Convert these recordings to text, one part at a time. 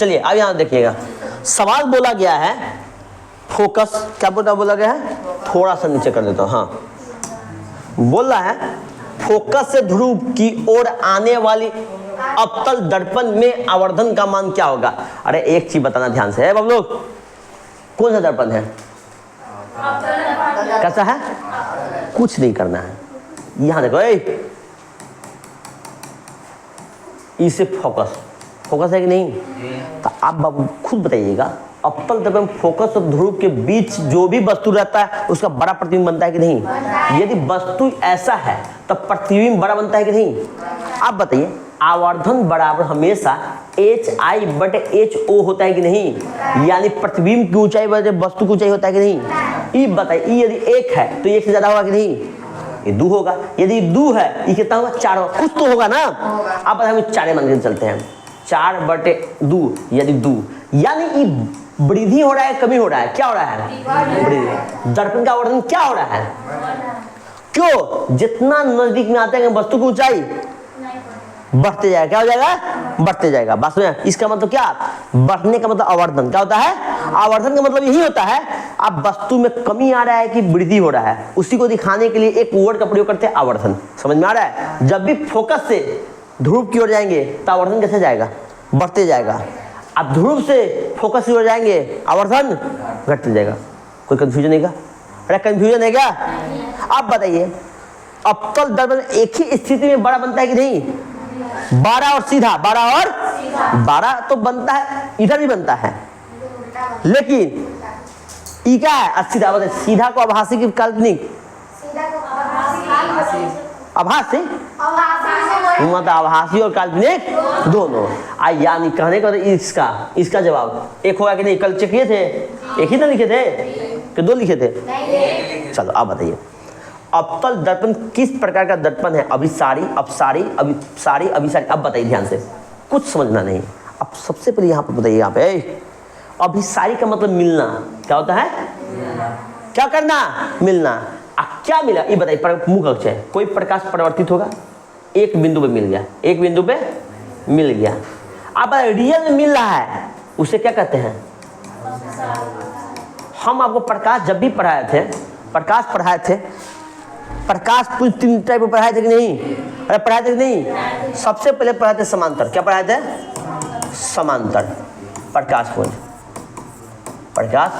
चलिए अब यहाँ देखिएगा, सवाल बोला गया है फोकस, क्या बोला गया है, थोड़ा सा नीचे कर देता हूँ। हाँ, बोल रहा है फोकस से ध्रुव की ओर आने वाली अवतल दर्पण में आवर्धन का मान क्या होगा। अरे एक चीज बताना ध्यान से है बाबू लोग, कौन सा दर्पण है, कैसा है, कुछ नहीं करना है। यहां देखो, इसे फोकस है कि नहीं, तो आप बाबू खुद बताइएगा, अवतल दर्पण फोकस और ध्रुव के बीच जो भी वस्तु रहता है उसका बड़ा प्रतिबिंब बनता है कि नहीं। यदि वस्तु ऐसा है तब प्रतिबिंब बड़ा बनता है कि नहीं। आप बताइए, आवर्धन बराबर हमेशा HI/HO होता है कि नहीं, यानी प्रतिबिंब की ऊंचाई बराबर वस्तु की ऊंचाई होता है कि नहीं। ये बताइए, यदि 1 है तो 1 से ज्यादा होगा कि नहीं, ये 2 होगा। यदि 2 है, ये कितना होगा, 4 होगा, कुछ तो होगा ना। आप बताइए, हम 4 मान के चलते हैं, 4/2 यदि 2, यानी वृद्धि हो रहा है, कमी हो रहा है, क्या हो रहा है, वृद्धि। दर्पण का आवर्धन क्या हो रहा है, क्यों, जितना नजदीक में आते हैं वस्तु की ऊंचाई बढ़ते जाएगा, क्या हो जाएगा, बढ़ते जाएगा। बस में इसका मतलब क्या, बढ़ने का मतलब आवर्धन क्या होता है, आवर्धन का मतलब यही होता है आप वस्तु में कमी आ रहा है कि वृद्धि हो रहा है, उसी को दिखाने के लिए एक वर्ड का प्रयोग करते हैं, आवर्धन। समझ में आ रहा है। जब भी फोकस से ध्रुव की ओर जाएंगे तो आवर्धन कैसे जाएगा, बढ़ते जाएगा। अब ध्रुव से फोकस की ओर जाएंगे, आवर्धन घटते जाएगा। कोई कंफ्यूजन है क्या, अरे कंफ्यूजन है क्या। आप बताइए, अवतल दर्पण एक ही स्थिति में बड़ा बनता है कि नहीं, 12 और सीधा, 12 और 12 तो बनता है, इधर भी बनता है, लेकिन ई क्या है, सीधा। बताइए, सीधा को आभासी की काल्पनिक, आभासी, मतलब आभासी और काल्पनिक दोनों। यानी कहने का इसका जवाब एक होगा कि नहीं। कल चेक किए थे, एक ही ना लिखे थे कि 2 लिखे थे, चलो आप बताइए, अवतल दर्पण किस प्रकार का दर्पण है, अभिसारी, अपसारी, अभिसारी, अभिसारी। अब बताइए ध्यान से, कुछ समझना नहीं। अब सबसे पहले यहाँ पर बताइए, यहाँ पे अभिसारी का मतलब मिलना, क्या होता है, क्या करना, मिलना। क्या मिला ये बताइए, मुख्य अक्ष है, कोई प्रकाश परिवर्तित होगा, एक बिंदु पे मिल गया, एक बिंदु पे मिल गया। अब रियल में मिल रहा है, उसे क्या कहते हैं। हम आपको प्रकाश जब भी पढ़ाए थे, प्रकाश पढ़ाए थे, प्रकाश पुंज 3 टाइप में पढ़ाए थे कि नहीं, अरे पढ़ाए थे कि नहीं। सबसे पहले पढ़ाए थे समांतर, क्या पढ़ाए थे, समांतर प्रकाश पुंज, प्रकाश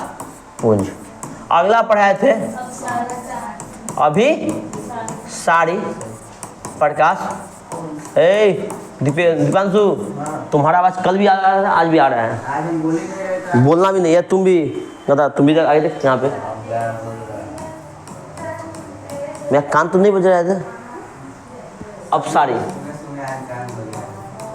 पुंज। अगला पढ़ाए थे अभी सारी प्रकाश। दीपांशु, तुम्हारा आवाज कल भी आ रहा है, आज भी आ रहा है, बोलना भी नहीं है, तुम भी आगे देख, यहाँ पे मेरा कान तो नहीं बज रहा था। अब सारी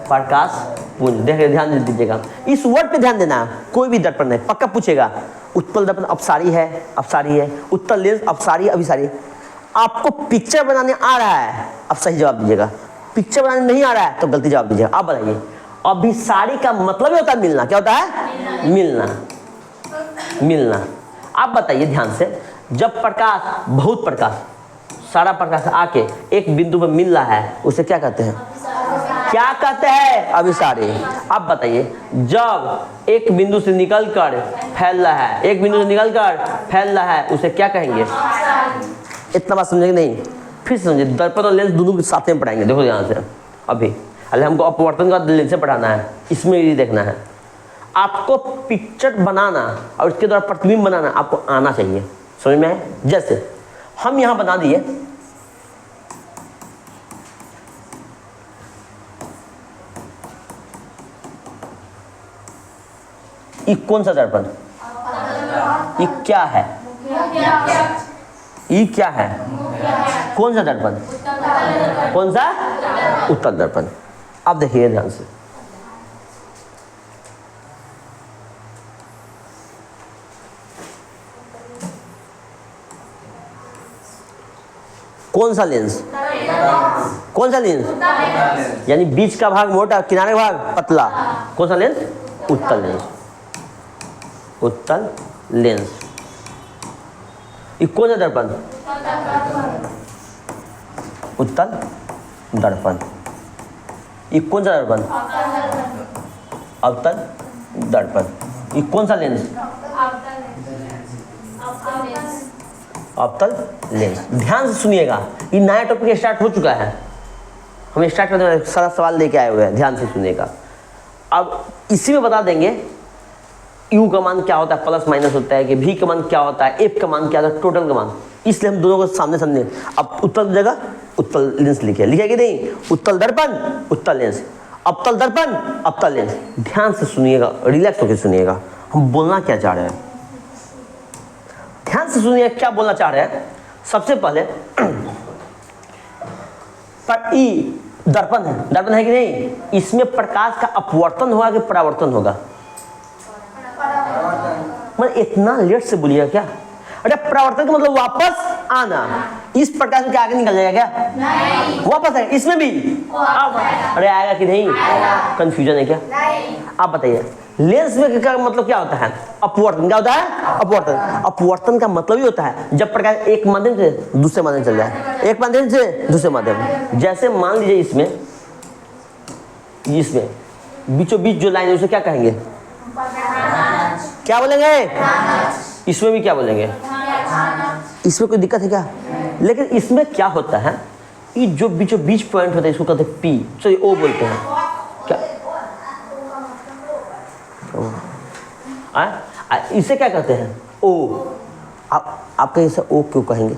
प्रकाश पुंज, देखिए ध्यान दीजिएगा, इस वर्ड पे ध्यान देना। कोई भी दर्पण है पक्का पूछेगा, उत्तल दर्पण अपसारी है, अपसारी है, उत्तल लेंस अपसारी, अभिसारी। आपको पिक्चर बनाने आ रहा है, अब सही जवाब दीजिएगा। पिक्चर बनाने नहीं आ रहा है तो गलती जवाब दीजिएगा। आप बताइए, अभिसारी का मतलब ही होता है मिलना, क्या होता है, मिलना, मिलना। आप बताइए ध्यान से, जब प्रकाश, बहुत प्रकाश, सारा प्रकाश आके एक बिंदु पर मिल रहा है, उसे क्या कहते हैं, क्या कहते हैं, अभिसारी। अब बताइए, जब एक बिंदु से निकलकर फैल रहा है, एक बिंदु से निकलकर फैल रहा है, उसे क्या कहेंगे। इतना बात समझेंगे नहीं, फिर समझिए, दर्पण और लेंस दोनों के साथ में पढ़ाएंगे। देखो यहाँ से अभी, अरे हमको अपवर्तन का लेंस से पढ़ाना है, इसमें ये देखना है। आपको पिक्चर बनाना और इसके द्वारा प्रतिबिंब बनाना आपको आना चाहिए, समझ में आए। जैसे हम यहाँ बना दिए, ये कौन सा दर्पण, ये क्या है, ये क्या है, कौन सा दर्पण, कौन सा, उत्तल दर्पण। अब देखिए ध्यान से, कौन सा लेंस, कौन सा लेंस, यानी बीच का भाग मोटा, किनारे का भाग पतला, कौन सा लेंस, उत्तल लेंस, उत्तल लेंस। ये कौन सा दर्पण, उत्तल दर्पण। ये कौन सा दर्पण, अवतल दर्पण। ये कौन सा लेंस? अवतल लेंस। ध्यान से सुनिएगा, ये नया टॉपिक स्टार्ट हो चुका है, हम स्टार्ट करते हैं, सारा सवाल लेके आए हुए हैं, ध्यान से सुनिएगा। अब इसी में बता देंगे u का मान क्या होता है, प्लस माइनस होता है, कि v का मान क्या होता है, f का मान क्या होता है, टोटल का मान। इसलिए हम दोनों को सामने सामने, अब उत्तल जगह उत्तल लेंस लिखे, लिखे कि नहीं? उत्तल दर्पण, उत्तल लेंस, अवतल दर्पण, अवतल लेंस। ध्यान से सुनिएगा, रिलैक्स होकर सुनिएगा, हम बोलना क्या चाह रहे हैं, ध्यान से सुनिए क्या बोलना चाह रहे हैं। सबसे पहले पर ई दर्पण है, दर्पण है कि नहीं? इसमें प्रकाश का अपवर्तन होगा कि परावर्तन होगा? मतलब इतना लेट से बोलिएगा क्या? अरे परावर्तन का मतलब वापस आना, इस प्रकाश में क्या आगे निकल जाएगा क्या? नहीं। वापस आएगा, इसमें भी अरे आएगा कि नहीं? कंफ्यूजन है क्या? आप बताइए, लेंस में का मतलब क्या होता है? अपवर्तन। क्या होता है? अपवर्तन। अपवर्तन का मतलब ही होता है जब प्रकाश एक माध्यम से दूसरे माध्यम चल जाए, एक माध्यम से दूसरे माध्यम। जैसे मान लीजिए इसमें बीचों बीच जो लाइन है उसे क्या कहेंगे? क्या बोलेंगे? इसमें भी क्या बोलेंगे? इसमें कोई दिक्कत है क्या? लेकिन इसमें क्या होता है, ये जो बीचों बीच पॉइंट होता है इसको कहते हैं पी, चलिए ओ बोलते हैं। क्या इसे क्या कहते हैं? ओ। आप कहीं से ओ क्यों कहेंगे?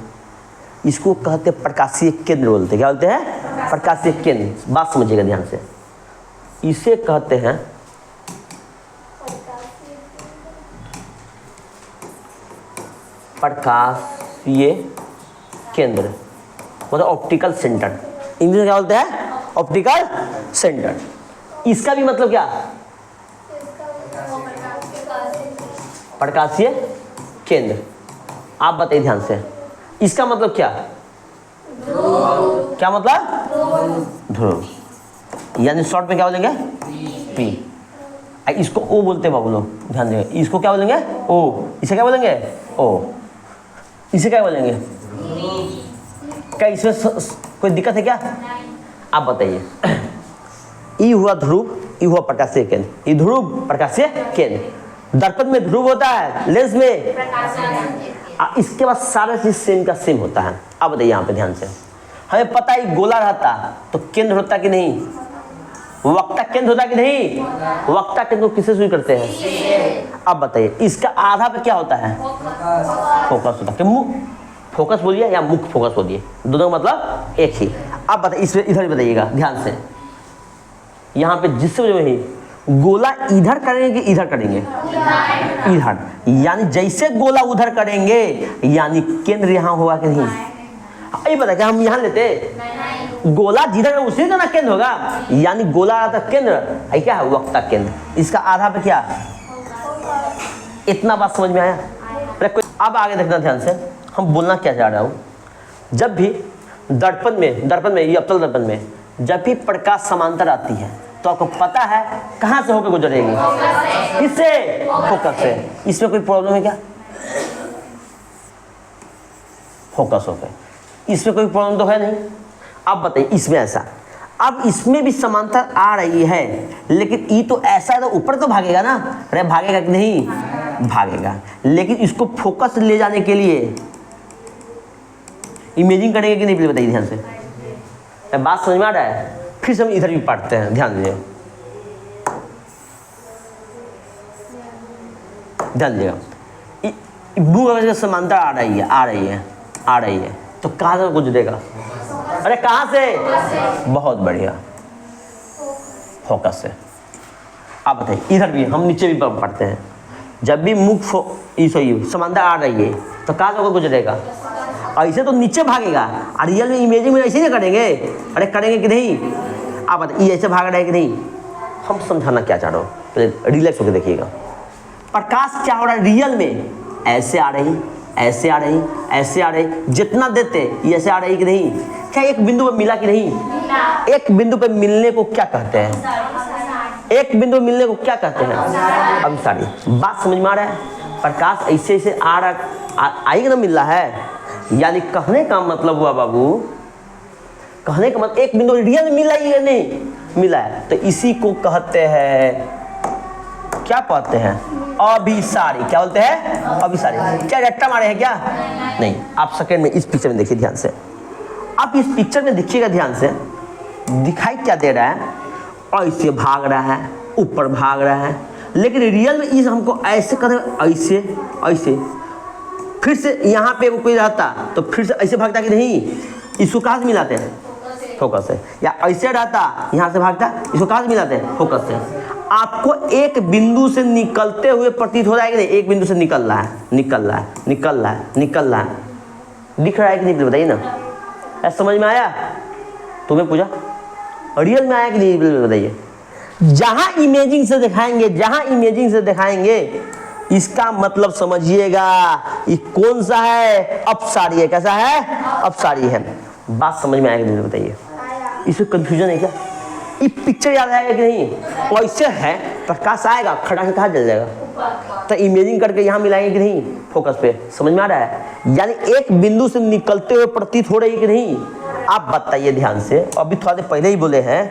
इसको कहते हैं प्रकाशीय केंद्र बोलते हैं। क्या बोलते हैं? प्रकाशीय केंद्र। बात समझिएगा ध्यान से, इसे कहते हैं प्रकाशीय केंद्र, मतलब ऑप्टिकल सेंटर। इंग्लिश में क्या बोलते हैं? Optical centre. इसका भी मतलब क्या? प्रकाशीय केंद्र। आप बताइए ध्यान से, इसका मतलब क्या? क्या मतलब? ध्रुव। यानी शॉर्ट में क्या बोलेंगे? पी। इसको ओ बोलते हैं बाबू लोग, ध्यान देंगे। इसको क्या बोलेंगे? ओ। इसे क्या बोलेंगे? ओ। इसे क्या बोलेंगे? क्या इसमें कोई दिक्कत है क्या? आप बताइए। ई हुआ ध्रुव, ई हुआ प्रकाशीय केंद्र, ई ध्रुव प्रकाशीय केंद्र। दर्पण में ध्रुव होता है, लेंस में इसके बाद सारा चीज सेम का सेम होता है। अब बताइए यहाँ पे ध्यान से, हमें पता है गोला रहता तो केंद्र होता कि नहीं? वक्ता केंद्र होता कि नहीं? वक्ता केंद्र को किससे शुरू करते हैं? अब बताइए, इसका आधा पे क्या होता है? फोकस होता है। मुख फोकस बोलिए या मुख फोकस बोलिए, दोनों मतलब एक ही। अब बताइए, इसमें इधर बताइएगा ध्यान से, यहाँ पे जिससे जो है गोला इधर करेंगे कि इधर करेंगे? इधर। यानी जैसे गोला उधर करेंगे यानी केंद्र यहाँ होगा कि नहीं? ये बता क्या हम यहाँ लेते? गोला जिधर है उसी का ना केंद्र होगा। यानी गोला आता केंद्र, क्या है? वक्ता केंद्र। इसका आधा पे क्या? इतना बात समझ में आया? अब आगे देखना ध्यान से, हम बोलना क्या चाह रहा हूँ। जब भी दर्पण में ये अवतल दर्पण में जब भी प्रकाश समांतर आती है तो आपको पता है कहाँ से होकर गुजरेगी? किससे? फोकस से। इसमें कोई प्रॉब्लम है क्या? फोकस होकर, इसमें कोई प्रॉब्लम तो है नहीं। अब बताइए इसमें ऐसा, अब इसमें भी समांतर आ रही है, लेकिन ये तो ऐसा है तो ऊपर तो भागेगा ना? अरे भागेगा कि नहीं? भागेगा। लेकिन इसको फोकस ले जाने के लिए इमेजिंग करेंगे कि नहीं? पहले बताइए ध्यान से, बात समझ में आ रहा है? फिर से हम इधर भी पढ़ते हैं, ध्यान दीजिए, ध्यान दीजिएगा। ब्लू समांतर आ रही है तो कहाँ से गुजरेगा? अरे कहाँ से? बहुत बढ़िया, फोकस से। आप बताइए इधर भी, हम नीचे भी पढ़ते हैं, जब भी मुख समांतर आ रही है तो कहाँ से गुजरेगा? ऐसे तो नीचे भागेगा। और रियल में इमेजिंग में ऐसे नहीं करेंगे? अरे करेंगे कि नहीं? आप बताइए ऐसे भाग रहा है कि नहीं? हम समझाना क्या चाह रहा हूँ, पहले रिलैक्स होकर देखिएगा। प्रकाश क्या हो रहा है रियल में? ऐसे आ रही, ऐसे आ रही, ऐसे आ रही, जितना देते ये ऐसे आ रही कि नहीं? क्या एक बिंदु पे मिला कि नहीं? एक बिंदु पे मिलने को क्या कहते हैं? एक बिंदु मिलने को क्या कहते हैं? अब सारी बात समझ में आ रहा है? प्रकाश ऐसे ऐसे आ रहा, आएगा ना, मिल रहा है। यानी कहने का मतलब हुआ बाबू, कहने का मतलब एक बिंदु रियल मिला ही है नहीं? मिला है, तो इसी को कहते हैं क्या पढ़ते हैं? अभिसारी। क्या बोलते हैं? अभिसारी। क्या रट्टा मारे हैं क्या? नहीं। आप सेकंड में इस पिक्चर में देखिए ध्यान से। आप इस पिक्चर में देखिएगा ध्यान से, दिखाई क्या दे रहा है? ऐसे भाग रहा है, ऊपर भाग रहा है, लेकिन रियल में इस हमको ऐसे कर ऐसे ऐसे, फिर से यहाँ पे कोई रहता तो फिर से ऐसे भागता कि नहीं? इसको कहाँ से मिलाते हैं? फोकस से। या ऐसे रहता, यहाँ से भागता, इसको कहाँ से मिलाते हैं? फोकस से। आपको एक बिंदु से निकलते हुए प्रतीत हो रहा है कि नहीं? एक बिंदु से निकल रहा है, निकल रहा है, निकल रहा है, निकल रहा है, दिख रहा है कि नहीं? बताइए ना, ऐसा समझ में आया? तुम्हें पूछा रियल में आया कि नहीं? बताइए। जहां इमेजिंग से दिखाएंगे, जहां इमेजिंग से दिखाएंगे, इसका मतलब समझिएगा ये कौन सा है? अपसारी है। कैसा है? अपसारी है। बात समझ में आएगी नहीं? बताइए। इसमें कंफ्यूजन है क्या? ये पिक्चर याद आएगा कि नहीं? ऐसे है, प्रकाश आएगा, खड़ा से कहाँ जल जाएगा? तो इमेजिंग करके यहाँ मिलाएंगे कि नहीं? फोकस पे। समझ में आ रहा है? यानी एक बिंदु से निकलते हुए प्रतीत हो रही है कि नहीं? आप बताइए ध्यान से। अभी थोड़ा देर पहले ही बोले हैं,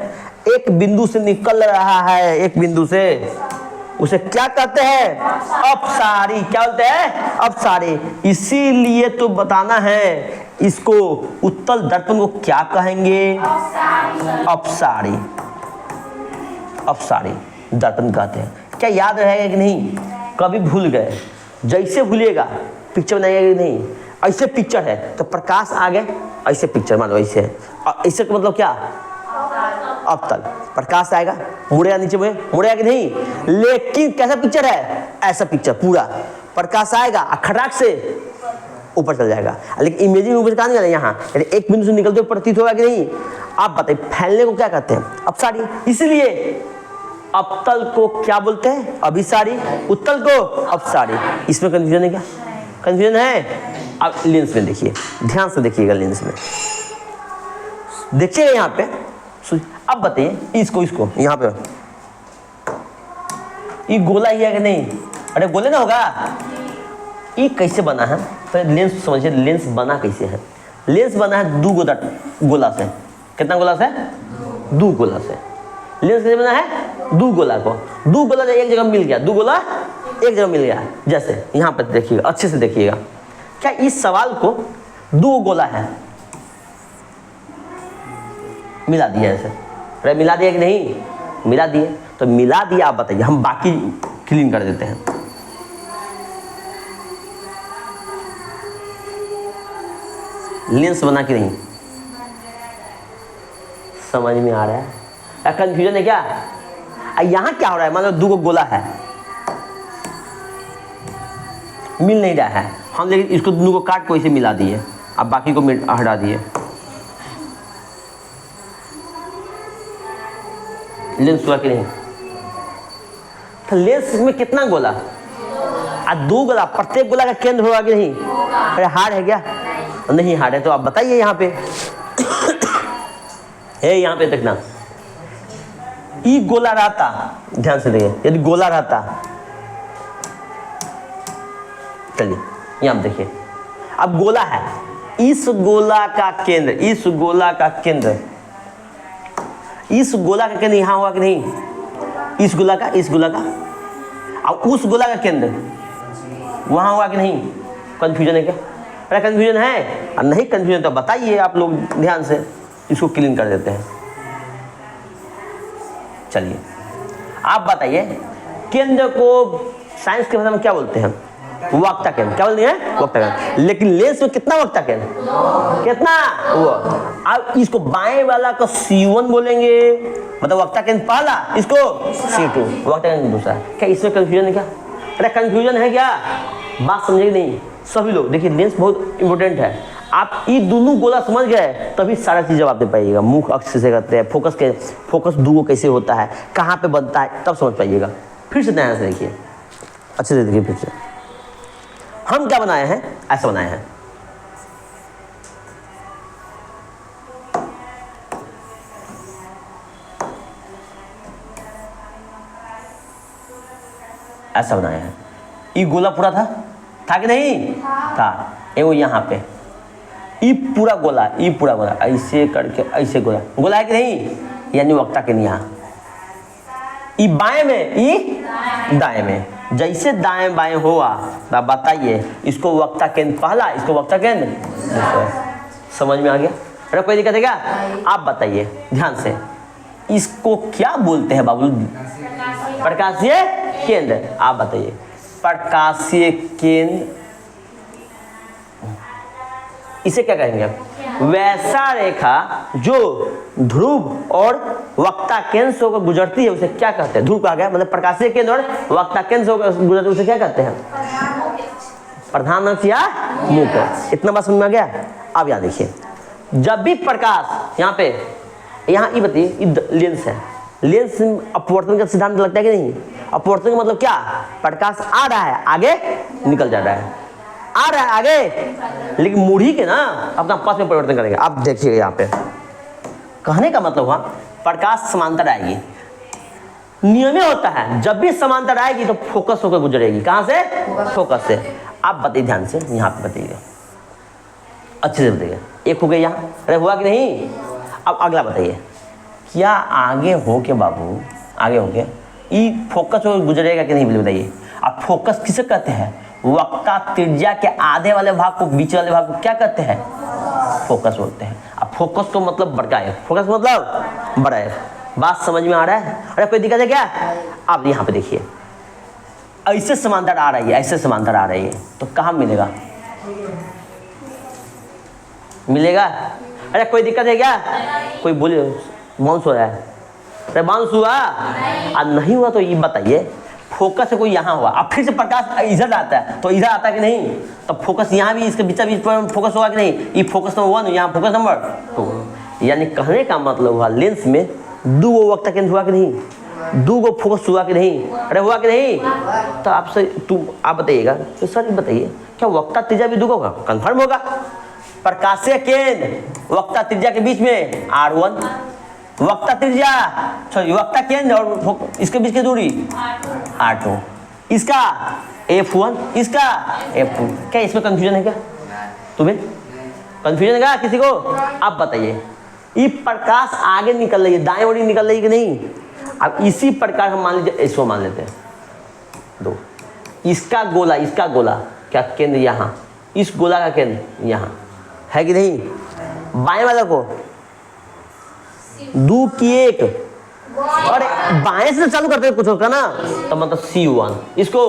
एक बिंदु से निकल रहा है, एक बिंदु से, उसे क्या कहते हैं? अपसारी। क्या बोलते हैं? अपसारी। इसीलिए तो बताना है इसको, उत्तल दर्पण को क्या कहेंगे? अपसारी। अपसारी दर्पण कहते हैं। क्या याद रहेगा कि नहीं? कभी भूल गए, जैसे भूलिएगा पिक्चर बनाइएगा कि नहीं? ऐसे पिक्चर है तो प्रकाश आ गए, ऐसे पिक्चर मान लो ऐसे है, और ऐसे का मतलब क्या? अवतल। प्रकाश आएगा, मुड़ेगा नीचे में, मुड़ेगा कि नहीं? लेकिन कैसा पिक्चर है? ऐसा पिक्चर पूरा। प्रकाश आएगा और खटाक से ऊपर चल जाएगा। लेकिन इमेजिंग ऊपर कहाँ निकले? यहाँ। एक बिंदु से निकलते हुए प्रतीत होगा कि नहीं? आप बताइए, फैलने को क्या कहते हैं? अपसारी। इसलिए अवतल को क्या बोलते हैं? अभिसारी। उत्तल को अपसारी। इसमें कंफ्यूजन है क्या? कंफ्यूजन है? अब लेंस में देखिए, ध्यान से देखिएगा लेंस में, देखिएगा यहाँ पे। अब बताइए इसको, इसको यहाँ पे ये गोला ही है कि नहीं? अरे गोले ना होगा। ये कैसे बना है? तो लेंस समझिए, लेंस बना कैसे है? लेंस बना है दो गोला से। कितना गोला से? दो गोला से। लेंस कैसे बना है? दो गोला को, दो गोला एक जगह मिल गया, दो गोला एक जगह मिल गया। जैसे यहाँ पर देखिएगा, अच्छे से देखिएगा। क्या इस सवाल को दो गोला है, मिला दिया ऐसे? अरे मिला दिया कि नहीं? मिला दिए। तो मिला दिया, आप बताइए, हम बाकी क्लीन कर देते हैं। लेंस बना कि नहीं? समझ में आ रहा है? या कंफ्यूजन है क्या? यहाँ क्या हो रहा है? मान लो दो गोला है, मिल नहीं रहा है, हम लेकिन इसको दोनों को काट को इसे मिला दिए, अब बाकी को हटा दिए। लेंस हुआ कि नहीं? तो लेंस में कितना गोला? दो गोला। प्रत्येक गोला का केंद्र होगा कि नहीं? अरे हार्ड है क्या? नहीं हार्ड है। तो आप बताइए यहाँ पे यहाँ पे देखना, ये गोला रहता, ध्यान से देखिए, यदि गोला रहता, चलिए यहाँ देखिए, अब गोला है, इस गोला का केंद्र, इस गोला का केंद्र, इस गोला का केंद्र यहाँ हुआ कि नहीं? इस गोला का, इस गोला का, और उस गोला का केंद्र वहाँ हुआ कि नहीं? कंफ्यूजन है क्या? अरे कंफ्यूजन है? और नहीं कंफ्यूजन तो बताइए आप लोग ध्यान से, इसको क्लीन कर देते हैं। चलिए आप बताइए, केंद्र को साइंस की भाषा में क्या बोलते हैं? वक्ता केंद्र। क्या बोलते हैं? वक्ता केंद्र। लेकिन लेंस में कितना वक्ता केंद्र? कितना? वो। अब इसको बाएं वाला को C1 बोलेंगे, मतलब वक्ता केंद्र पहला, इसको C2, वक्ता केंद्र दूसरा। क्या इसमें कंफ्यूजन है क्या? अरे कंफ्यूजन है क्या? बात समझेगी नहीं सभी लोग? देखिए लेंस बहुत इंपॉर्टेंट है। आप ये दोनों गोला समझ गए तभी सारा चीज़ जवाब दे पाइएगा। मुख अक्ष से करते हैं, फोकस दो कैसे होता है, कहाँ पे बनता है, तब समझ पाइएगा। फिर से ध्यान से देखिए, अच्छे से देखिए। फिर से हम क्या बनाए हैं? ऐसा बनाए हैं। ऐसा बनाया है। ये गोला पूरा था कि नहीं? था। ये वो यहाँ पे ये पूरा गोला, ये पूरा गोला ऐसे करके ऐसे गोला है कि नहीं? यानी वक्ता के यहाँ ई बाएं में, ई दाएं में। जैसे दाएं बाएं हुआ तो बताइए इसको वक्ता केंद्र पहला, इसको वक्ता केंद्र दूसरा। समझ में आ गया? अरे कोई दिक्कत है क्या? आप बताइए ध्यान से, इसको क्या बोलते हैं बाबू? प्रकाशीय केंद्र। आप बताइए प्रकाशीय केंद्र इसे क्या कहेंगे? वैसा रेखा जो ध्रुव और वक्ता केंद्र से होकर गुजरती है उसे क्या कहते हैं? ध्रुव कहा गया मतलब प्रकाशीय केंद्र और वक्ता केंद्र से होकर गुजरती है उसे क्या कहते हैं? प्रधान अक्ष या मुख्य। इतना बात समझ में आ गया? अब यहाँ देखिए, जब भी प्रकाश यहाँ पे, यहाँ ये बताइए लेंस है, लेंस अपवर्तन का सिद्धांत लगता है कि नहीं? अपवर्तन का मतलब क्या? प्रकाश आ रहा है आगे निकल जा रहा है, आ रहा है आगे, लेकिन मुड़ी के ना अपना पथ में परिवर्तन करेगा। आप देखिएगा यहाँ पे कहने का मतलब हुआ प्रकाश समांतर आएगी। नियम होता है जब भी समांतर आएगी तो फोकस होकर गुजरेगी। कहाँ से? फोकस से। आप बताइए ध्यान से, यहाँ पे बताइएगा, अच्छे से बताइए। एक हो गया यहाँ, अरे हुआ कि नहीं? अब अगला बताइए, क्या आगे हो के बाबू, आगे हो के ई फोकस होकर गुजरेगा कि नहीं बताइए? अब फोकस किसे कहते हैं? वक्ता त्रिज्या के आधे वाले भाग को, बीच वाले भाग को क्या कहते हैं? फोकस बोलते हैं। अब फोकस तो मतलब बड़ा है, फोकस मतलब बड़ा है। बात समझ में आ रहा है? अरे कोई दिक्कत है क्या? आप यहाँ पे देखिए, ऐसे समांतर आ रही है, ऐसे समांतर आ रही है तो कहाँ मिलेगा? मिलेगा? अरे कोई दिक्कत है क्या? कोई बोले बाउंस हो रहा है, अरे बाउंस हुआ? आज नहीं हुआ तो ये बताइए, फोकस है कोई यहाँ हुआ, अब फिर से प्रकाश इधर आता है तो इधर आता है कि नहीं? तो फोकस यहाँ भी इसके बीच फोकस होगा कि नहीं? ये फोकस नंबर 1, यहाँ फोकस नंबर 2। यानी कहने का मतलब हुआ लेंस में दो वक्ता केंद्र हुआ कि नहीं? दो गो फोकस हुआ कि नहीं? अरे हुआ कि नहीं? तो आप बताइएगा तो सर बताइए क्या वक्ता त्रिज्या भी दो होगा? कंफर्म होगा। प्रकाशीय केंद्र वक्ता त्रिज्या के बीच में R1, वक्ता त्रिज्या सॉरी वक्ता केंद्र और इसके बीच की दूरी R2, इसका F1, इसका F2। क्या इसमें कंफ्यूजन है क्या? तुम्हें कंफ्यूजन है क्या किसी को? आप बताइए, ये प्रकाश आगे निकल रही है, दाएं ओर निकल रही है कि नहीं? अब इसी प्रकार हम मान लीजिए इसको मान लेते हैं दो, इसका गोला क्या केंद्र यहाँ, इस गोला का केंद्र यहाँ है कि नहीं? बाएं वाला को 2 की 1 और बाएं से चालू करते कुछ होगा ना तो मतलब C1। इसको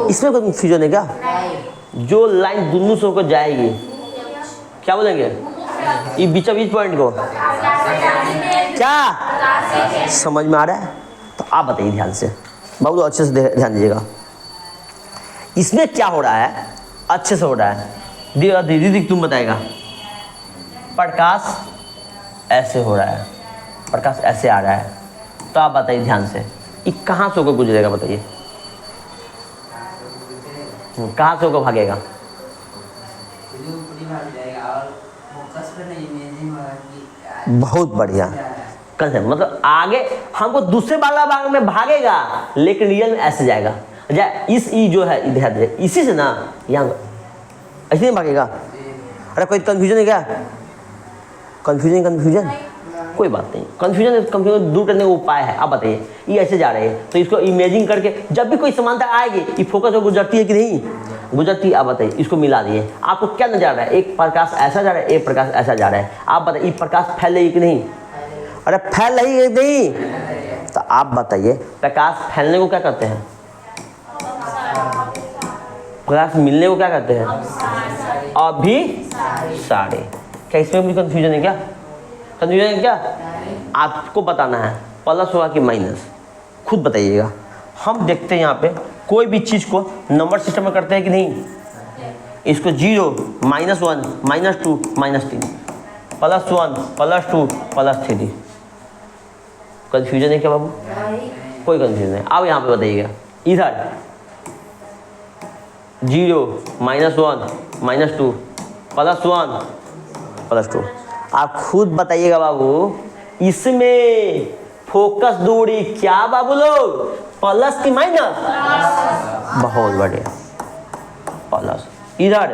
इसमें कोई कंफ्यूजन है क्या? जो लाइन दोनों से होकर जाएगी क्या बोलेंगे? ये बीच पॉइंट को क्या समझ में आ रहा है? तो आप बताइए ध्यान से बाबू, अच्छे से ध्यान दीजिएगा। इसमें क्या हो रहा है? अच्छे से हो रहा है। दीदी तुम बताएगा। प्रकाश ऐसे हो रहा है, प्रकाश ऐसे आ रहा है, तो आप बताइए ध्यान से ये कहाँ से होकर गुजरेगा? बताइए कहाँ से होकर भागेगा? बहुत बढ़िया कंसेप्ट, मतलब आगे हमको दूसरे वाला भाग में भागेगा लेकिन रियल में ऐसे जाएगा। इस ई जो है इधर इसी से ना यहाँ ऐसे नहीं भागेगा। अरे कोई कंफ्यूजन है क्या? कंफ्यूजन कोई बात नहीं, कंफ्यूजन दूर करने का उपाय है। आप बताइए, ये ऐसे जा रहे हैं तो इसको इमेजिंग करके जब भी कोई समानता आएगी ये फोकस हो गुजरती है कि नहीं गुजरती? आप बताइए, इसको मिला दिए, आपको क्या नजर आ रहा है? एक प्रकाश ऐसा जा रहा है, एक प्रकाश ऐसा जा रहा है। आप बताइए प्रकाश फैल रही कि नहीं? अरे फैल रही है नहीं? तो आप बताइए प्रकाश फैलने को क्या करते हैं? प्रकाश मिलने को क्या करते हैं? अभिसारी। क्या इसमें भी कंफ्यूजन है क्या? कंफ्यूजन है क्या? आपको बताना है प्लस होगा कि माइनस, खुद बताइएगा। हम देखते हैं यहाँ पे कोई भी चीज़ को नंबर सिस्टम में करते हैं कि नहीं? इसको 0, -1, -2, -3, +1, +2, +3। कंफ्यूजन है क्या बाबू? कोई कंफ्यूजन नहीं। अब यहाँ पे बताइएगा इधर 0, -1, -2, +1, +2। आप खुद बताइएगा बाबू, इसमें फोकस दूरी क्या बाबू लोग? प्लस की माइनस? बहुत बढ़िया, प्लस। इधर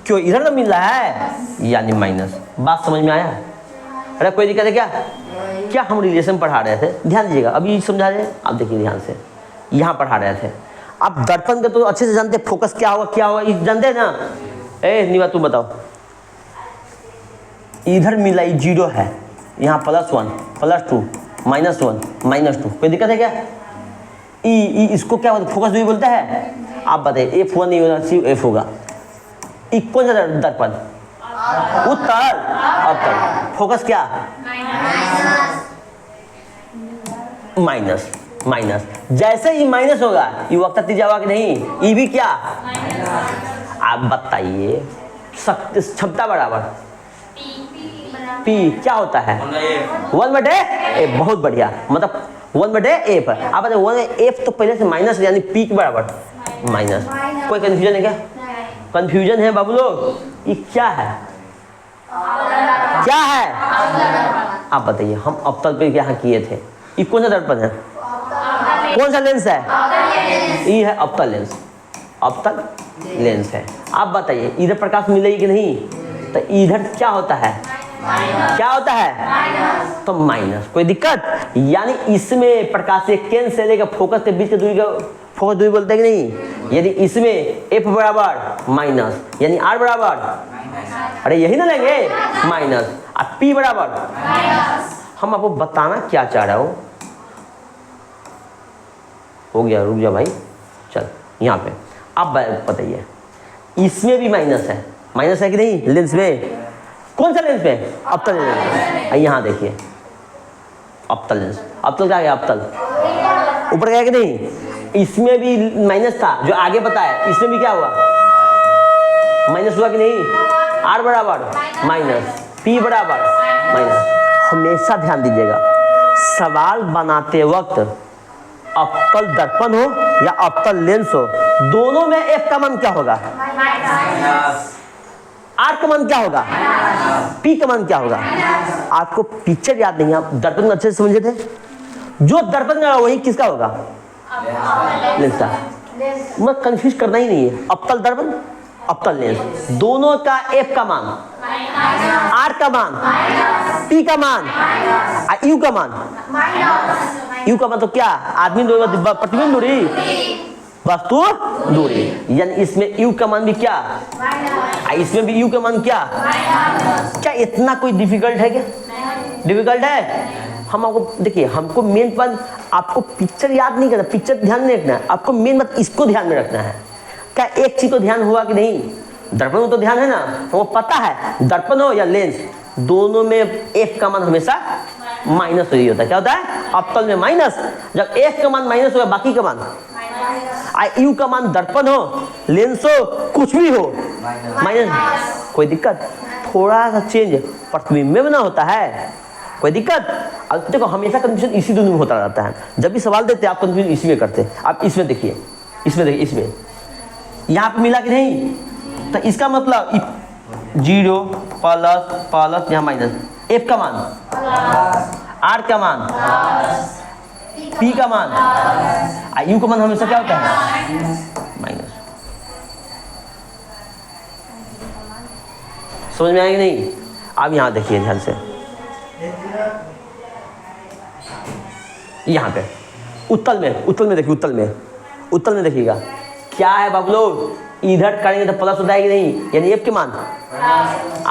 क्यों? इधर तो मिल रहा है यानी माइनस। बात समझ में आया? अरे कोई दिक्कत है क्या? क्या हम रिलेशन पढ़ा रहे थे? ध्यान दीजिएगा, अभी समझा रहे हैं आप, देखिए ध्यान से, यहाँ पढ़ा रहे थे आप। दर्पण का तो अच्छे से जानते, फोकस क्या होगा क्या होगा, ये जानते हैं ना? ए निवा तुम बताओ, इधर मिला 0 है, यहाँ +1 +2 -1 -2, कोई दिक्कत है क्या? ई इसको क्या बोलते, फोकस दूरी बोलता है? आप बताइए, F1 नहीं होगा, सिर्फ F होगा। ई कौन सा दर्पण? उत्तर अवतल। फोकस क्या? Minus minus. जैसे ही माइनस होगा ये वक्त तीजा होगा कि नहीं? ई भी क्या? आप बताइए, क्षमता बराबर P क्या होता है? 1/F। बहुत बढ़िया, मतलब 1/F। आप बताइए 1/F तो पहले से माइनस यानी P के बराबर माइनस। कोई कंफ्यूजन है क्या? कंफ्यूजन है बाबू लोग? ये क्या है? क्या है? आप बताइए, हम अवतल पे क्या किए थे? ये कौन सा दर्पण है? कौन सा लेंस है? ये है अवतल लेंस, अवतल लेंस है। आप बताइए इधर प्रकाश मिलेगी कि नहीं? तो इधर क्या होता है? क्या होता है? तो माइनस। कोई दिक्कत? यानी इसमें प्रकाशीय केंद्र से लेकर फोकस के बीच की दूरी का फोकस दूरी बोलते हैं कि नहीं? यदि इसमें F बराबर माइनस यानी R बराबर, अरे यही ना लेंगे माइनस, और P बराबर, हम आपको बताना क्या चाह रहा हूं। हो गया, रुक जा भाई, चल यहाँ पे अब बताइए, इसमें भी माइनस है कि नहीं? लेंस में, कौन सा लेंस में? अवतल लेंस। यहाँ देखिए अवतल लेंस, अवतल क्या है? अवतल ऊपर गया कि नहीं? इसमें भी माइनस था जो आगे बताया, इसमें भी क्या हुआ? माइनस हुआ कि नहीं? R बराबर माइनस, P बराबर माइनस। हमेशा ध्यान दीजिएगा, सवाल बनाते वक्त अवतल दर्पण हो या अवतल लेंस हो, दोनों में F का मान क्या होगा? R का मान क्या होगा? P का मान क्या होगा? आपको पिक्चर याद नहीं है, आप दर्पण अच्छे से समझे थे? जो दर्पण का वही किसका होगा? लेंस का। मत कंफ्यूज करना ही नहीं है, अवतल दर्पण अवतल लेंस, दोनों का F का मान, R का मान, P का मान, U का मान। U का मान तो क्या? आदमी प्रतिबिंब दूरी, वस्तु दूरी, यानी इसमें U का मान भी क्या? इसमें भी U का मान क्या? क्या इतना कोई डिफिकल्ट है क्या? डिफिकल्ट है? हम आपको देखिए, हमको मेन बात, आपको पिक्चर याद नहीं करना, पिक्चर ध्यान नहीं रखना है, आपको मेन बात इसको ध्यान में रखना है। क्या एक चीज तो ध्यान हुआ कि नहीं? दर्पण में तो ध्यान है ना, वो पता है दर्पण हो या लेंस, दोनों में F का मान हमेशा माइनस ही होता है। क्या होता है? अवतल में माइनस। जब F का मान माइनस होगा, बाकी का मान, U का मान दर्पण हो लेंस हो कुछ भी हो माइनस। कोई दिक्कत? थोड़ा सा चेंज प्रतिबिंब में बना होता है, कोई दिक्कत? अब देखो हमेशा कंफ्यूजन इसी दोनों में होता रहता है, जब भी सवाल देते हैं आप कंफ्यूजन इसी में करते हैं। आप इसमें देखिए, इसमें देखिए, इसमें यहाँ पे मिला कि नहीं? तो इसका मतलब 0 प्लस यहाँ माइनस, F का मान, R का मान, P का मान, U का मान हमेशा क्या होता है? माइनस। समझ में आएगी नहीं? अब यहाँ देखिए ध्यान से, यहाँ पे उत्तल में देखिए, उत्तल में देखिएगा क्या है बाबू लोग? इधर करेंगे तो प्लस होता है कि नहीं? यानी F के मान,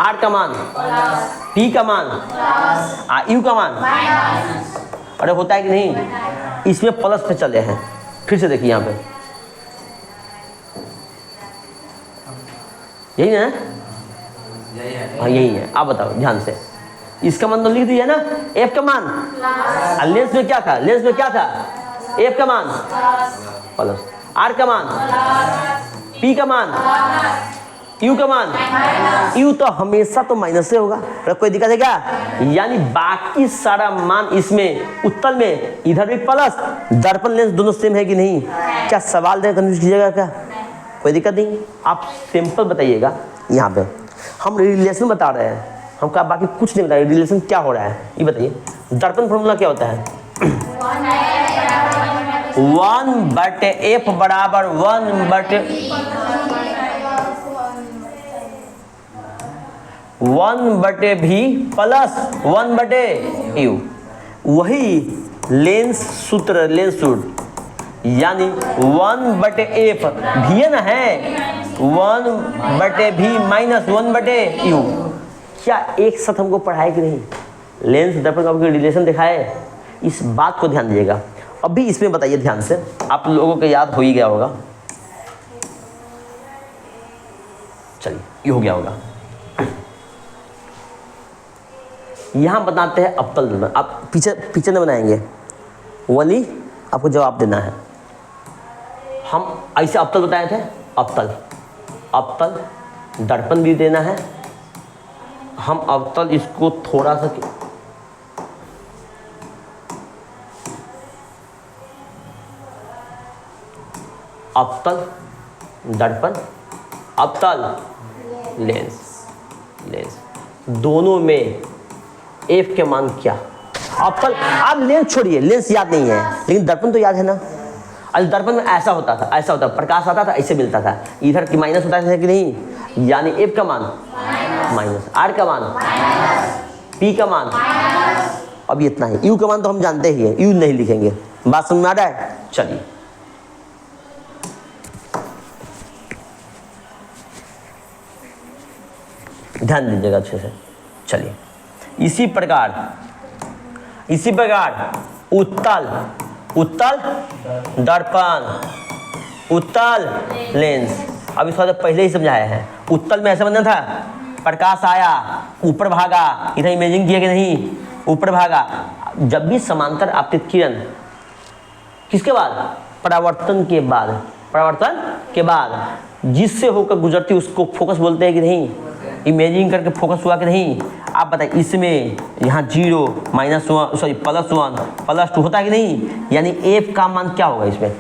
R का मान, P का मान, U का मान, अरे होता है कि नहीं? इसमें प्लस पे चले हैं। फिर से देखिए यहाँ पे, यही है? हाँ यही है। आप बताओ ध्यान से, इसका मान तो लिख दिया ना, F का मान, लेंस में क्या था? लेंस में क्या था? F का मान प्लस, R का मान, P का मान, U का मान, U तो हमेशा तो माइनस से होगा, कोई दिक्कत है क्या? यानी बाकी सारा मान इसमें उत्तल में, इधर भी प्लस, दर्पण लेंस दोनों सेम है कि नहीं? क्या सवाल दे कंफ्यूज कीजिएगा क्या? कोई दिक्कत नहीं, आप सिंपल बताइएगा। यहाँ पे हम रिलेशन बता रहे हैं, हम क्या बाकी कुछ नहीं बता रहे, रिलेशन क्या हो रहा है ये बताइए। दर्पण फॉर्मूला क्या होता है? 1/F बराबर 1/, 1/v प्लस 1/u, वही लेंस सूत्र यानी 1/f भी है ना, है 1/v माइनस 1/u। क्या एक साथ हमको पढ़ाए कि नहीं? लेंस दर्पण का आपको रिलेशन दिखाए, इस बात को ध्यान दीजिएगा। अभी इसमें बताइए ध्यान से, आप लोगों को याद हो ही गया होगा। चलिए ये हो गया होगा। यहां बताते हैं अवतल दर्पण। आप पीछे न बनाएंगे, वही आपको जवाब देना है। हम ऐसे अवतल बताए थे, अवतल दर्पण भी देना है। हम अवतल इसको थोड़ा सा अवतल दर्पण, अवतल लेंस दोनों में एफ के मान क्या? अवतल, आप लेंस छोड़िए, लेंस याद नहीं है, लेकिन दर्पण तो याद है ना। अरे दर्पण में ऐसा होता था, प्रकाश आता था, ऐसे मिलता था, इधर की माइनस होता था कि नहीं, यानी एफ का मान माइनस, आर का मान पी का मान, अब इतना ही। यू का मान तो हम जानते ही है, यू नहीं लिखेंगे। बात समझ में आ रहा है? चलिए ध्यान दीजिएगा अच्छे से। चलिए इसी प्रकार उत्तल दर्पण, उत्तल लेंस। अब इसका तो पहले ही समझाया है। उत्तल में ऐसा बनना था, प्रकाश आया, ऊपर भागा, इधर इमेजिंग किया कि नहीं, ऊपर भागा। जब भी समांतर आपतित किरण किसके बाद? परावर्तन के बाद जिससे होकर गुजरती उसको फोकस बोलते हैं कि नहीं, इमेजिंग करके फोकस हुआ कि नहीं। आप बताइए इसमें यहाँ 0 -1 सॉरी +1 +2 होता है कि नहीं, यानी एफ का मान क्या होगा? इसमें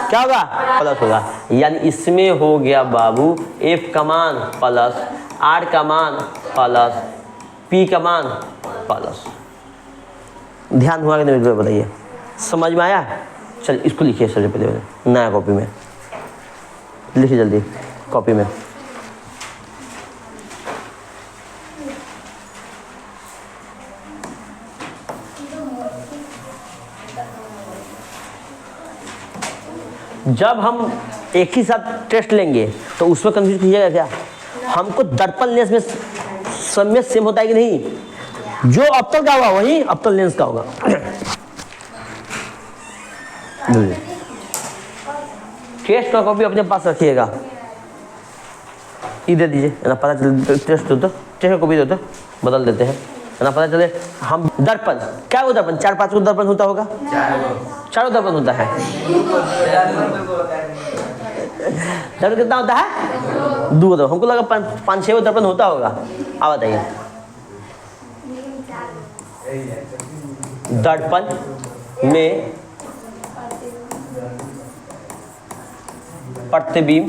क्या होगा? प्लस होगा। यानी इसमें हो गया बाबू एफ का मान प्लस, आर का मान प्लस, पी का मान प्लस। ध्यान हुआ कि नहीं बताइए, समझ में आया? चल इसको लिखिए सबसे पहले नया कॉपी में, लिखिए जल्दी कॉपी में। जब हम एक ही साथ टेस्ट लेंगे तो उसमें कंफ्यूज कीजिएगा क्या? हमको दर्पण लेंस में समय सेम होता है कि नहीं, जो अवतल का होगा वही अवतल लेंस का होगा। टेस्ट का कॉपी अपने पास रखिएगा, ये दे दीजिए ना, पता चले टेस्ट का कॉपी दो तो बदल देते हैं ना, पता चले हम दर्पण क्या हो, दर्पण 4-5 को दर्पण होता होगा, चारों दर्पण होता है। दर्पण कितना होता है? 2 दर्पण। हमको लगा 5-6 दर्पण होता होगा। आप बताइए दर्पण में प्रतिबिंब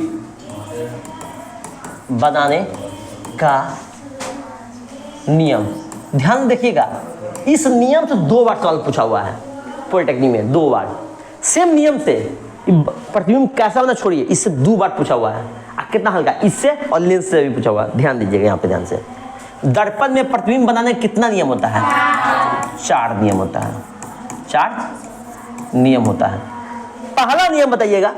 बनाने का नियम, ध्यान देखिएगा। इस नियम से 2 बार सवाल पूछा हुआ है पॉलिटेक्निक में, 2 बार सेम नियम से। प्रतिबिंब कैसा बना छोड़िए, इससे 2 बार पूछा हुआ है। कितना हल्का, इससे और लेंस से भी पूछा हुआ है। ध्यान दीजिएगा यहाँ पे ध्यान से। दर्पण में प्रतिबिंब बनाने कितना नियम होता है? 4 नियम होता है, 4 नियम होता है। पहला नियम बताइएगा,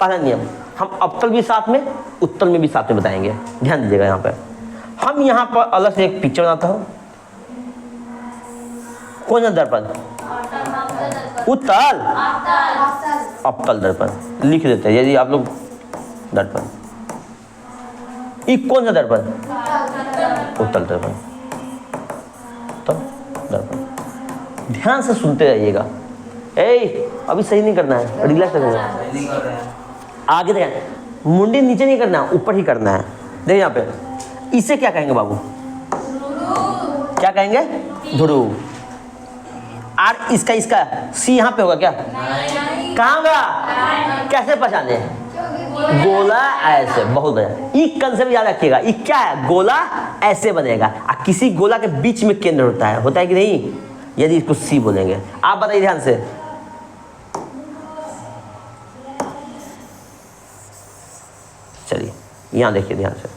पहला नियम हम अवतल भी साथ में उत्तल में भी साथ में बताएंगे। ध्यान दीजिएगा यहाँ पे। हम यहाँ पर अलग से एक पिक्चर बनाता हूँ। कौन सा दर्पण? उत्तल अवतल दर्पण लिख देते हैं। यदि आप लोग दर्पण, ये कौन सा दर्पण? उत्तल दर्पण, उत्तल दर्पण। ध्यान से सुनते रहिएगा। अभी सही नहीं करना है, रिलैक्स करना। आगे देखा, मुंडी नीचे नहीं करना, ऊपर ही करना है। देखिए यहाँ पे, इसे क्या कहेंगे बाबू? क्या कहेंगे? ध्रुव। और इसका सी यहाँ पे होगा क्या? कहाँ होगा? कैसे पहचाने? गोला ऐसे, बहुत बढ़िया। ये कंसेप्ट याद रखिएगा। ये क्या है? गोला ऐसे बनेगा, किसी गोला के बीच में केंद्र होता है कि नहीं, यदि इसको सी बोलेंगे। आप बताइए ध्यान से। चलिए यहाँ देखिए ध्यान से।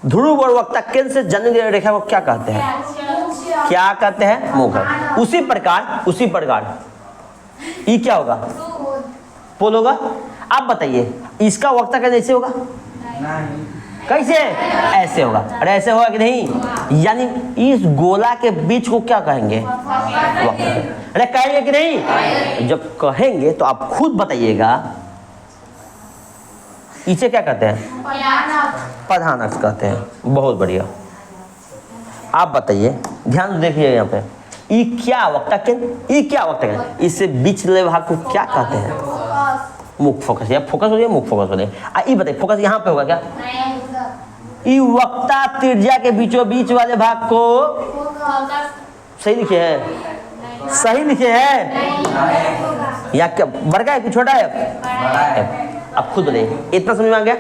ध्रुव और वक्ता केंद्र से जन्य रेखा को क्या कहते हैं? क्या कहते हैं? मुख। उसी प्रकार ये क्या होगा? पोल होगा। आप बताइए इसका वक्ता कैसे ऐसे होगा? कैसे? ऐसे होगा। अरे ऐसे होगा कि नहीं? यानी इस गोला के बीच को क्या कहेंगे? वक्ता। अरे कहेंगे कि नहीं? जब कहेंगे तो आप खुद बताइएगा इसे क्या कहते हैं? प्रधान अक्ष कहते हैं। बहुत बढ़िया। आप बताइए, ध्यान से देखिए यहाँ पे, ये क्या वक्ता केंद्र, ये क्या वक्ता केंद्र, इससे बीच वाले भाग को क्या कहते हैं? मुख फोकस। या फोकस हो जाए, मुख फोकस हो जाए। ये बताइए फोकस यहाँ पे होगा क्या? ये वक्ता त्रिज्या के बीचों बीच वाले भाग को सही लिखे हैं? सही लिखे हैं या क्या? बड़ा है कि छोटा है? अब खुद बताइए, इतना समझ में आ गया?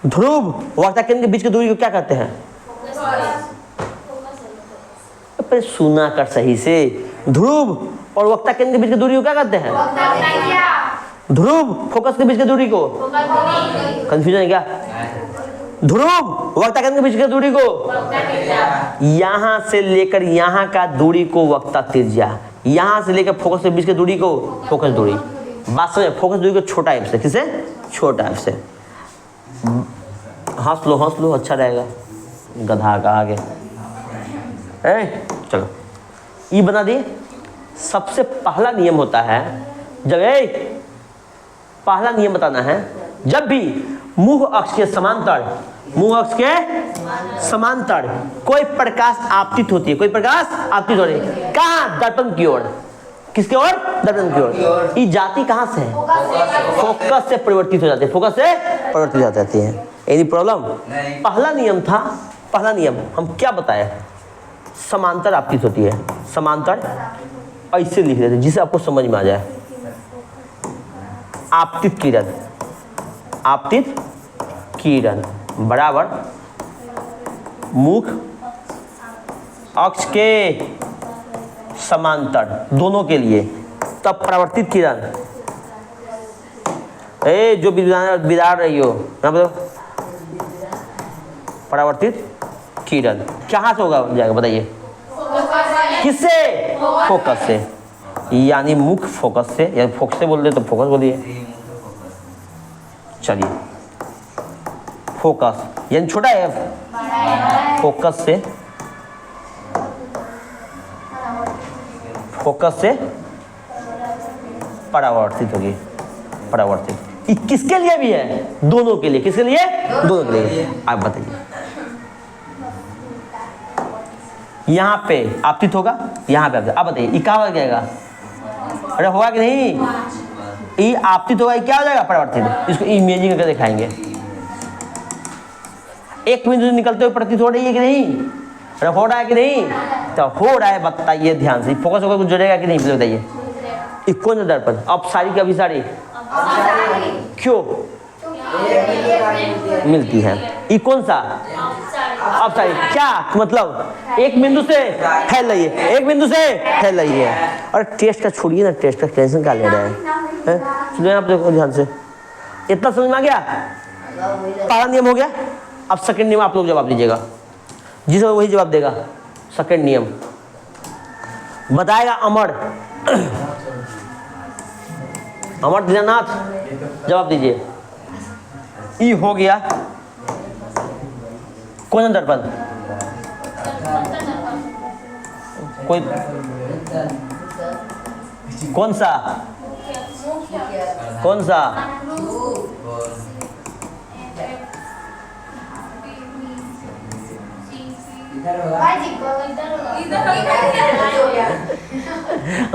ध्रुव वक्ता केंद्र के बीच की दूरी को क्या कहते हैं? पर सुना कर सही से, ध्रुव और वक्ता केंद्र के बीच की दूरी को क्या कहते हैं? ध्रुव फोकस के बीच की दूरी को कंफ्यूजन है क्या? ध्रुव वक्ता केंद्र के बीच की दूरी को, यहां से लेकर यहां का दूरी को वक्ता त्रिज्या, यहां से लेकर फोकस के बीच की दूरी को फोकस दूरी। बात समझे? फोकस दूरी को छोटा एफ से, किसे? छोटा एफ से। हंस लो अच्छा रहेगा। गधा का आगे चलो ये बना दिए। सबसे पहला नियम होता है, जब पहला नियम बताना है, जब भी मुख अक्ष के समांतर कोई प्रकाश आपतित होती है, कोई प्रकाश आपतित हो रही है, कहाँ? दर्पण की ओर। किसके ओर? दर्पण की ओर। ये जाति कहाँ से है? फोकस से परिवर्तित हो जाती है, फोकस से परिवर्तित हो जाती है। Any problem? पहला नियम था, पहला नियम हम क्या बताए? समांतर आपतित होती है। समांतर ऐसे लिख देते जिसे आपको समझ में आ जाए। आपतित किरण बराबर मुख अक्ष के समांतर दोनों के लिए, तब परावर्तित किरण। जो बिदार रही हो ना, परावर्तित किरण कहाँ से होगा जाएगा बताइए? किससे? फोकस से। यानी मुख फोकस से, या फोकस से बोल दे तो फोकस बोलिए। चलिए फोकस यानी छोटा है, फोकस से परावर्तित होगी। परावर्तित किसके लिए भी है? दोनों के लिए। किसके लिए? दोनों के लिए। आप बताइए, यहाँ पे आपतित होगा, यहाँ पे आप बताइए ये क्या हो जाएगा? अरे होगा कि नहीं? ये आपतित होगा, ये क्या हो जाएगा? परावर्तित। इसको इमेजिंग करके दिखाएंगे। एक बिंदु से निकलते हुए प्रतीत हो रही है कि नहीं? अरे हो रहा है कि नहीं? तो हो रहा है, बताइए ध्यान से। फोकस होकर गुजरेगा कि नहीं बताइए? कौन सा दर्पण? अपसारी की अभिसारी? क्यों मिलती है? ये कौन सा? अपसारी। क्या मतलब? एक बिंदु से फैल रही है, एक बिंदु से फैल रही है। और टेस्ट का छोड़िए ना, टेस्ट का टेंशन क्या ले रहे हैं? सुनिए आप, देखो ध्यान से। इतना समझ में आ गया? पहला नियम हो गया। अब सेकंड नियम आप लोग जवाब दीजिएगा, जिसे वही जवाब देगा। सेकंड नियम बताएगा अमर दीनानाथ, जवाब दीजिए। ई हो गया कौन सा दर्पण? कोई कौन सा?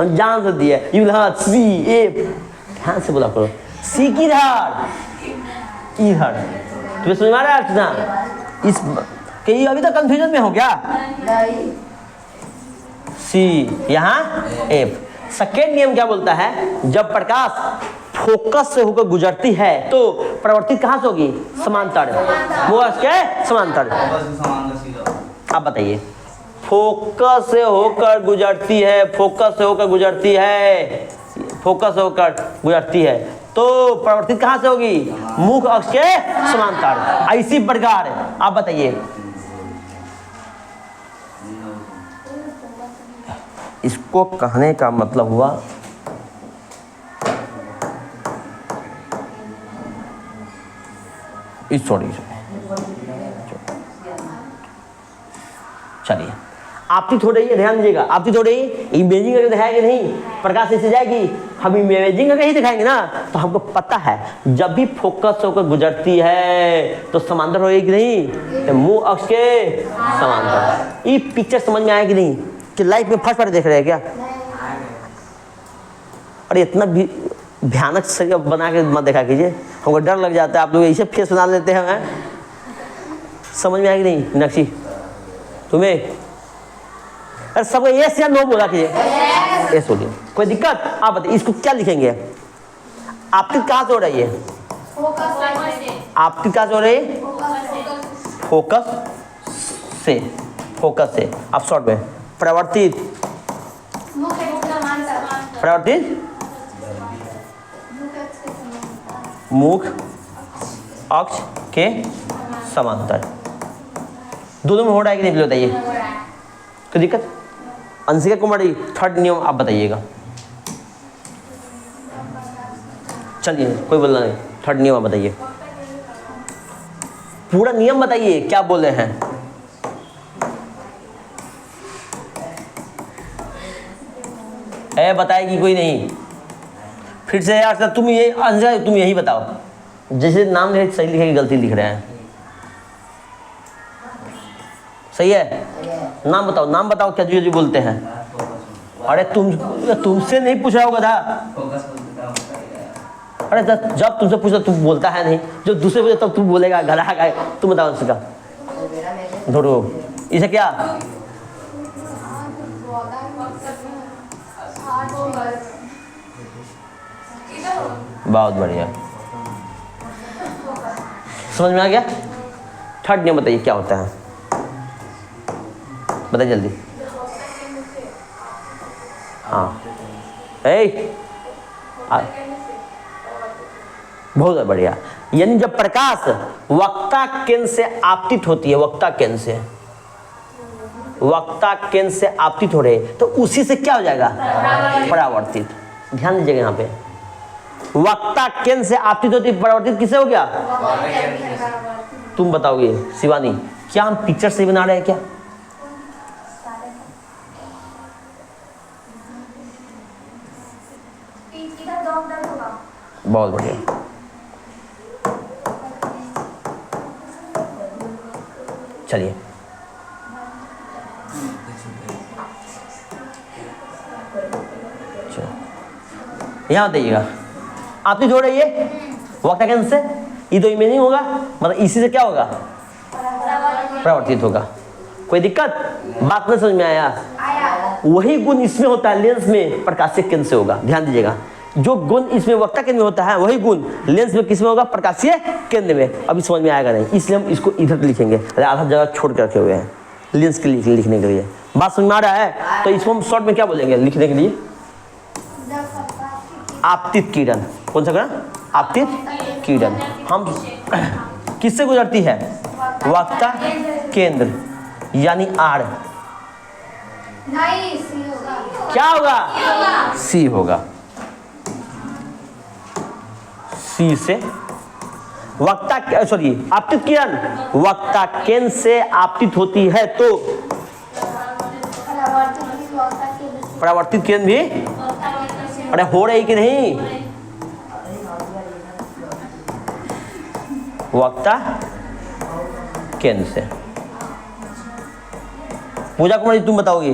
जान से दिया सी ए, ध्यान से बोला करो। सी की धार इधर, तुम्हें समझ में आ रहा है अर्चना? इस कि अभी तक कंफ्यूजन में हो क्या? सी यहाँ एफ। सेकेंड नियम क्या बोलता है? जब प्रकाश फोकस से होकर गुजरती है तो परावर्तित कहाँ से होगी? समांतर। वो के समांतर। आप बताइए, फोकस से होकर गुजरती है, तो परिवर्तित कहां से होगी? मुख अक्ष के समांतर। इसी प्रकार आप बताइए, इसको कहने का मतलब हुआ इस सॉरी चलिए आपतित हो रही है, ध्यान दीजिएगा। आपतित हो रही है, इमेजिंग करके दिखाएंगे नहीं, प्रकाश ऐसे जाएगी, हम इमेजिंग करके ही दिखाएंगे ना। तो हमको पता है जब भी फोकस होकर गुजरती है तो समांतर होगी कि नहीं? तो मुंह अक्ष के समांतर। ये पिक्चर समझ में आया कि नहीं? कि लाइफ में फर्स्ट बार देख रहे हैं क्या? अरे इतना भी भयानक से बना के मत देखा कीजिए, हमको डर लग जाता है। आप लोग ऐसे फेस बना लेते हैं। समझ में आएगी नहीं मीनाक्षी तुम्हें? अरे सबको यस या नो बोला कीजिए, यस बोलिए, कोई दिक्कत? आप बताइए इसको क्या लिखेंगे? आपकी कहाँ से हो रही है? आपकी कहाँ से हो रही है? फोकस से। फोकस से आप शॉर्ट में परिवर्तित, परिवर्तित मुख अक्ष के समांतर। दोनों में हो रहा है कि नहीं बताइए? कोई दिक्कत? अंशिका कुमारी थर्ड नियम आप बताइएगा। चलिए कोई बोलना नहीं, थर्ड नियम आप बताइए, पूरा नियम बताइए क्या बोल रहे हैं। बताएगी कोई नहीं? फिर से यार तुम ये अंशिका तुम यही बताओ, जैसे नाम लिखे सही लिखेगी गलती लिख रहे हैं। सही है? नाम बताओ, नाम बताओ क्या जो बोलते हैं। अरे तुमसे नहीं पूछ रहा होगा था। अरे जब तुमसे पूछा तुम बोलता है नहीं, जो दूसरे पूछे तब तुम बोलेगा गधा का। तुम बताओ उसका धोरो इसे क्या? बहुत बढ़िया, समझ में आ गया? थर्ड नियम बताइए क्या होता है, बताइए जल्दी। हाँ बहुत बढ़िया। यानी जब प्रकाश वक्ता केंद्र से आपतित होती है, वक्ता केंद्र से, वक्ता केंद्र से आपतित हो रहे तो उसी से क्या हो जाएगा? परावर्तित। ध्यान दीजिएगा यहाँ पे, वक्ता केंद्र से आपतित होती, परावर्तित किससे हो गया? तुम बताओगे शिवानी, क्या हम पिक्चर से बना रहे हैं क्या? बहुत बढ़िया। चलिए यहाँ बताइएगा, आपकी जोड़ रही है वक्ता केंद्र से, ये तो इमेजिंग होगा, मतलब इसी से क्या होगा? परावर्तित होगा। कोई दिक्कत? बात नहीं समझ में आया? वही गुण इसमें होता है, लेंस में प्रकाशीय केंद्र से होगा। ध्यान दीजिएगा, जो गुण इसमें वक्ता केंद्र में होता है वही गुण लेंस में किसमें होगा? प्रकाशीय केंद्र में। अभी समझ में आएगा नहीं, इसलिए हम इसको इधर लिखेंगे, आधा जगह छोड़ कर रखे हुए हैं लेंस के लिए लिखने के लिए। बात समझ में आ रहा है? तो इसको हम शॉर्ट में क्या बोलेंगे लिखने के लिए? आपतित किरण। कौन सा किरण? आपतित किरण। हम किससे गुजरती है? वक्ता केंद्र यानी आर। क्या होगा? सी होगा। सी से वक्ता, सॉरी आपतित किरण वक्ता केंद्र से आपतित होती है तो परावर्तित किरण भी, अरे हो रही कि नहीं? वक्ता केंद्र से। पूजा कुमारी तुम बताओगी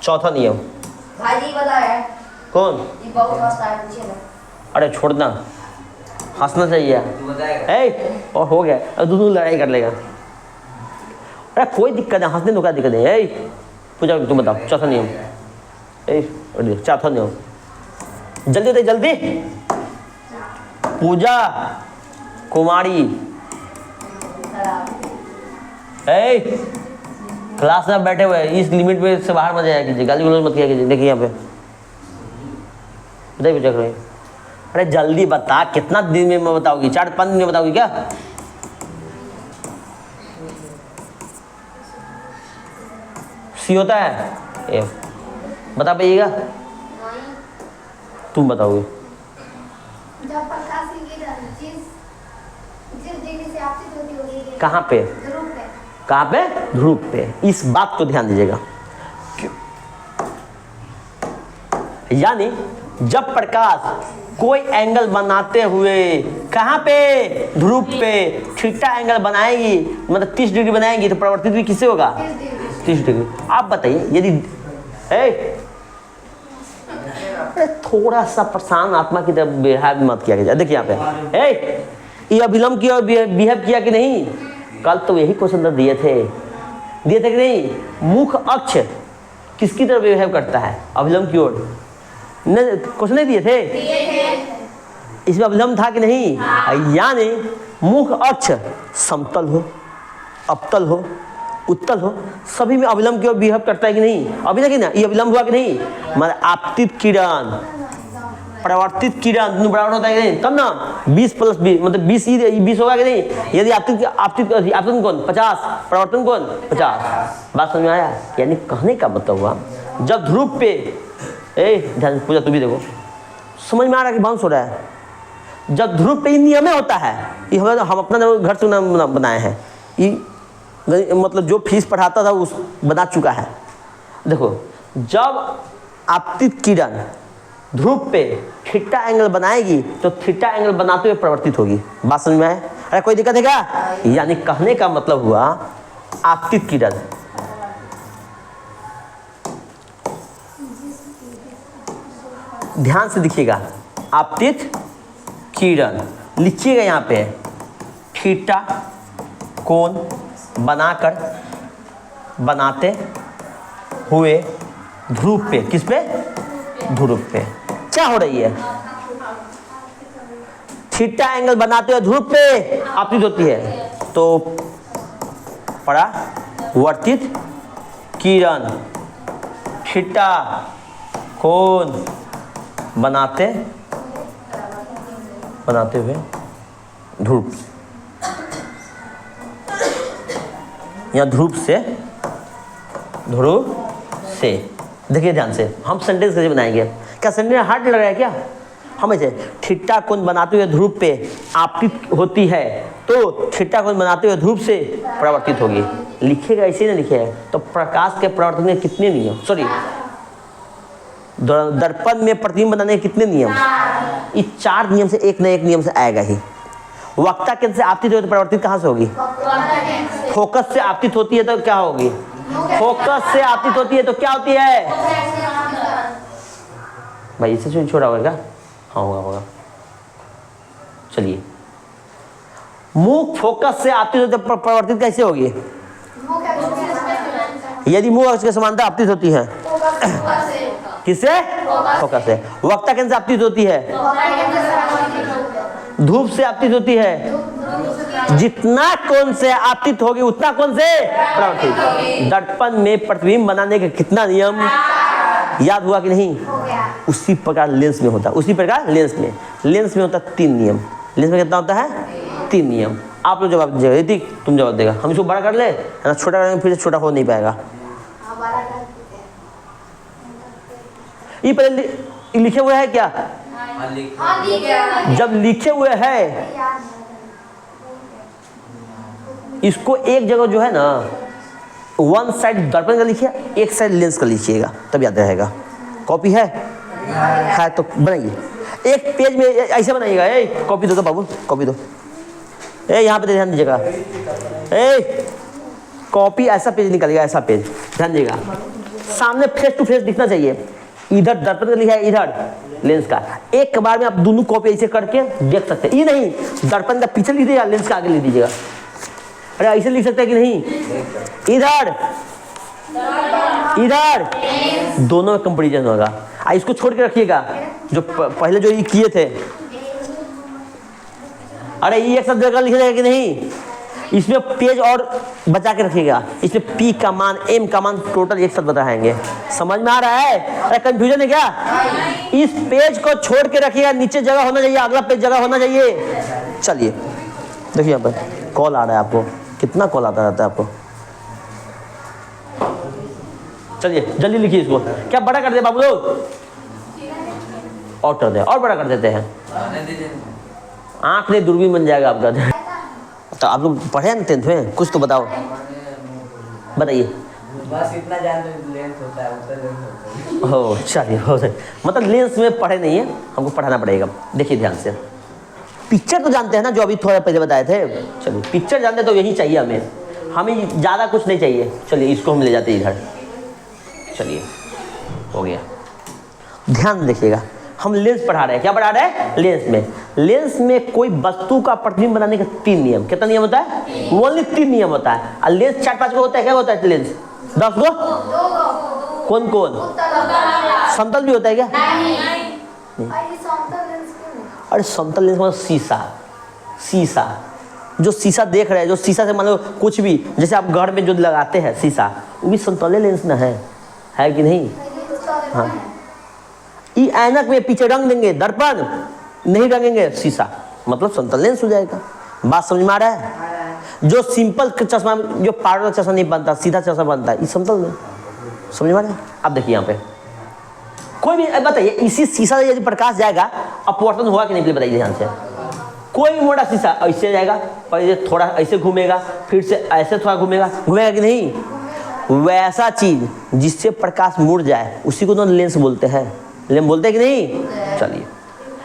चौथा नियम। भाई बताया कौन? ये बहुत हंसता है, पूछिए ना। अरे छोड़ना, हंसना चाहिए। और हो गया, अब दोनों लड़ाई कर लेगा। अरे कोई दिक्कत है, हंसने में क्या दिक्कत है? पूजा तुम बताओ चौथा नियम। चौथा नियम जल्दी बताइए, जल्दी। पूजा कुमारी क्लास में बैठे हुए, इस लिमिट में से बाहर मत जाया कीजिए, गाली गलौज मत किया कीजिए। देखिए यहाँ पे बताइए पूजा करें, अरे जल्दी बता, कितना दिन में बताओगी? 4-5 दिन में बताओगी क्या? सी होता है ए, बता पाइएगा? तुम बताओगे? जब प्रकाश की किरण जिस डिग्री से आपतित होती होगी, कहाँ पे? ध्रुव पे। कहाँ पे? ध्रुव पे। इस बात को ध्यान दीजिएगा। यानी जब प्रकाश कोई एंगल बनाते हुए कहाँ पे? ध्रुव पे थीटा एंगल बनाएगी, मतलब 30 डिग्री बनाएगी, तो परावर्तित भी किससे होगा? 30 डिग्री। आप बताइए यदि थोड़ा सा प्रशांत आत्मा की तरफ बिहेव मत किया गया। देखिए यहाँ पे ये अभिलंब की और बिहेव किया कि नहीं? कल तो यही क्वेश्चन दिए थे कि नहीं? मुख अक्ष किसकी तरफ बिहेव करता है? अभिलंब की ओर। क्वेश्चन नहीं दिए थे? इसमें अभिलंब था कि नहीं? यानी मुख अक्ष समतल हो, अवतल हो, उत्तल हो, सभी में अभिलंब की ओर बिहेव करता है कि नहीं? अभी देखिए ना, ये अभिलंब हुआ कि नहीं? मतलब आपतित किरण परावर्तित किरण बराबर होता है कि नहीं? तब ना 20 + 20 मतलब 20 होगा कि नहीं? यदि आपतित कौन? 50, परावर्तन कौन? 50। बात समझ में आया? यानी कहने का मतलब हुआ जब ध्रुव पे ध्यान पूजा तू भी देखो, समझ में आ रहा है कि बाउंस हो रहा है? जब ध्रुव पे नियम होता है, ये हम अपना घर से बनाए हैं, ये मतलब जो फीस पढ़ाता था उस बना चुका है। देखो जब आपतित किरण ध्रुव पे थीटा एंगल बनाएगी तो थीटा एंगल बनाते हुए परिवर्तित होगी। बात समझ में आए? अरे कोई दिक्कत है क्या? यानी कहने का मतलब हुआ आपतित किरण ध्यान से दिखिएगा, आपतित किरण लिखिएगा यहाँ पे थीटा कोण बनाते हुए ध्रुव पे, किस पे? ध्रुव पे क्या हो रही है? थीटा एंगल बनाते हुए ध्रुव पे आपतित होती है, तो परावर्तित किरण थीटा कोण बनाते हुए ध्रुव, या ध्रुव से देखिए ध्यान से, हम सेंटेंस कैसे बनाएंगे? क्या सेंटेंस हार्ड लग रहा है क्या? हम ऐसे थीटा कोण बनाते हुए ध्रुव पे आपतित होती है, तो थीटा कोण बनाते हुए ध्रुव से परावर्तित होगी। लिखेगा ऐसे ना लिखेगा, तो प्रकाश के परावर्तन के कितने नियम, सॉरी दर्पण में प्रतिबिंब बनाने के कितने नियम? इस 4 नियम से एक न एक नियम से आएगा ही। वक्ता केंद्र से आपतित हो तो परावर्तित कहाँ से होगी? फोकस से आपतित होती है तो क्या होगी? फोकस से आपतित होती है तो क्या होती है भाई? इससे छोटा होगा क्या? हाँ होगा। चलिए, मुख फोकस से आपतित होती है, परिवर्तित कैसे होगी? यदि मुख अक्ष के समांतर आपतित होती है किससे? फोकस से। वक्ता केंद्र से आपतित होती है, धूप से आपतित होती है, जितना कोण से आपतित होगी उतना कोण से परावर्तित। दर्पण में प्रतिबिंब बनाने के कितना नियम याद हुआ कि नहीं? उसी प्रकार लेंस में होता है, उसी प्रकार लेंस में होता है 3 नियम। लेंस में कितना होता है? 3 नियम। आप लोग जवाब दीजिएगा, ऋतिक तुम जवाब देगा। हम इसको बड़ा कर ले, छोटा करेंगे फिर छोटा हो नहीं पाएगा। ये पहले लिखे हुए है क्या? जब लिखे हुए है इसको एक जगह जो है ना, 1 साइड दर्पण का लिखिए, 1 साइड लेंस का लिखिएगा, तब याद रहेगा। कॉपी है तो बनाइए, एक पेज में ऐसे बनाइएगा। कॉपी दो तो बाबू, कॉपी दो। यहाँ पे ध्यान दीजिएगा, कॉपी ऐसा पेज निकलेगा, ऐसा पेज ध्यान दीजिएगा। सामने फेस टू फेस दिखना चाहिए। इधर दर्पण का लिखा है, इधर लेंस का। एक बार में आप दोनों कॉपी ऐसे करके देख सकते हैं। ये नहीं दर्पण का पीछे लिख दीजिएगा, लेंस का आगे लिख दीजिएगा। अरे ऐसे लिख सकते हैं कि नहीं? इधर दोनों में कंपैरिजन होगा। इसको छोड़ के रखिएगा जो पहले जो ये किए थे। अरे ये एक साथ जगह लिख जाएगा कि नहीं? इसमें पेज और बचा के रखिएगा, इसमें पी का मान, एम का मान टोटल एक साथ बताएंगे। समझ में आ रहा है? अरे कंफ्यूजन है क्या? इस पेज को छोड़ के रखिएगा, नीचे जगह होना चाहिए, अगला पेज जगह होना चाहिए। चलिए देखिए यहाँ पर कॉल आ रहा है आपको, कितना कॉल आता रहता है आपको। चलिए जल्दी लिखिए इसको। क्या बड़ा कर दे बाबू लोग? और कर दे, और बड़ा कर देते हैं, आँख में दूरबीन बन जाएगा आपका। तो आप लोग पढ़े ना 10th में, कुछ तो बताओ, बताइए। बस इतना जान लेंस होता है, उसका लेंस होता है। हो चलिए, हो सही, मतलब लेंस में पढ़े नहीं है, हमको पढ़ाना पड़ेगा। देखिए ध्यान से, पिक्चर तो जानते हैं ना, जो अभी थोड़ा पहले बताए थे। चलिए पिक्चर जानते तो यही चाहिए हमें ज़्यादा कुछ नहीं चाहिए। चलिए इसको हम ले जाते हैं इधर। चलिए हो गया, ध्यान देखिएगा, हम लेंस पढ़ा रहे हैं। क्या पढ़ा रहे हैं? लेंस में। लेंस में कोई वस्तु का प्रतिबिंब बनाने का 3 नियम। कितना नियम होता है? ओनली 3 नियम होता है। और लेंस 4-5 को होता है। क्या होता है लेंस? 10 को? कौन कौन? समतल भी होता है क्या? अरे समतल लेंस मतलब शीशा। शीशा जो शीशा देख रहे हैं, जो शीशा से मान लो कुछ भी, जैसे आप घर में जो लगाते हैं शीशा, वो भी समतल लेंस ना है कि नहीं? हाँ, ये ऐनक में पीछे रंग देंगे, दर्पण नहीं रंगेंगे, शीशा मतलब समतल लेंस हो जाएगा। बात समझ में आ रहा है? जो सिंपल चश्मा, जो पाउडर चश्मा नहीं बनता, सीधा चश्मा बनता है, ये समतल में। समझ में आ रहा है? अब देखिए यहाँ पे कोई भी बताइए, इसी शीशा से यदि प्रकाश जाएगा, अपवर्तन होगा कि नहीं बताइए ध्यान से। कोई भी मोटा शीशा ऐसे जाएगा, पहले थोड़ा ऐसे घूमेगा, फिर से ऐसे थोड़ा घूमेगा कि नहीं? वैसा चीज जिससे प्रकाश मुड़ जाए उसी को तो लेंस बोलते हैं। लेंस बोलते हैं कि नहीं? चलिए,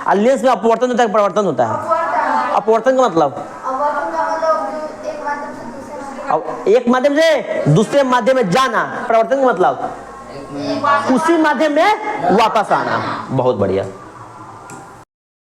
और लेंस में अपवर्तन होता है, परिवर्तन होता है। अपवर्तन का मतलब एक माध्यम से दूसरे माध्यम में जाना। परिवर्तन का मतलब उसी माध्यम में वापस आना। बहुत बढ़िया।